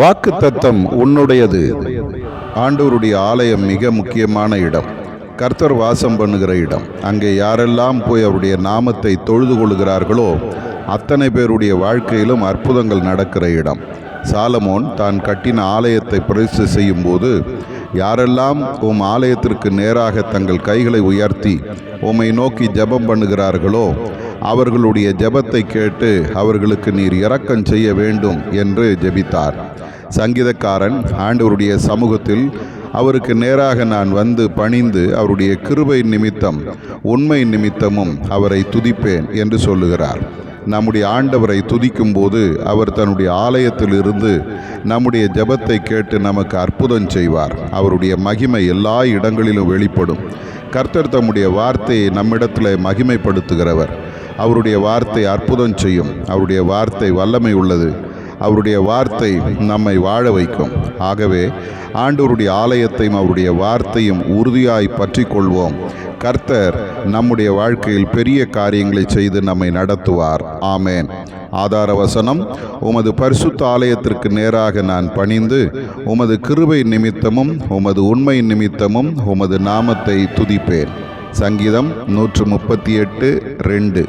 வாக்குத்தத்தம் உன்னுடையது. ஆண்டவருடைய ஆலயம் மிக முக்கியமான இடம். கர்த்தர் வாசம் பண்ணுகிற இடம். அங்கே யாரெல்லாம் போய் அவருடைய நாமத்தை தொழுது கொள்கிறார்களோ அத்தனை பேருடைய வாழ்க்கையிலும் அற்புதங்கள் நடக்கிற இடம். சாலமோன் தான் கட்டின ஆலயத்தை பிரதிஷ்டை செய்யும் போது, யாரெல்லாம் உம் ஆலயத்திற்கு நேராக தங்கள் கைகளை உயர்த்தி உம்மை நோக்கி ஜெபம் பண்ணுகிறார்களோ அவர்களுடைய ஜெபத்தை கேட்டு அவர்களுக்கு நீர் இரக்கம் செய்ய வேண்டும் என்று ஜெபித்தார். சங்கீதக்காரன் ஆண்டவருடைய சமூகத்தில் அவருக்கு நேராக நான் வந்து பணிந்து அவருடைய கிருபை நிமித்தம் உண்மை நிமித்தமும் அவரை துதிப்பேன் என்று சொல்லுகிறார். நம்முடைய ஆண்டவரை துதிக்கும் போது அவர் தன்னுடைய ஆலயத்தில் இருந்து நம்முடைய ஜெபத்தை கேட்டு நமக்கு அற்புதம் செய்வார். அவருடைய மகிமை எல்லா இடங்களிலும் வெளிப்படும். கர்த்தர் தம்முடைய வார்த்தையை நம்மிடத்தில் மகிமைப்படுத்துகிறவர். அவருடைய வார்த்தை அற்புதம் செய்யும். அவருடைய வார்த்தை வல்லமை உள்ளது. அவருடைய வார்த்தை நம்மை வாழ வைக்கும். ஆகவே ஆண்டவருடைய ஆலயத்தையும் அவருடைய வார்த்தையும் உறுதியாய் பற்றி கொள்வோம். கர்த்தர் நம்முடைய வாழ்க்கையில் பெரிய காரியங்களை செய்து நம்மை நடத்துவார். ஆமேன். ஆதார வசனம்: உமது பரிசுத்த ஆலயத்திற்கு நேராக நான் பணிந்து உமது கிருபை நிமித்தமும் உமது உண்மை நிமித்தமும் உமது நாமத்தை துதிப்பேன். சங்கீதம் 138:2.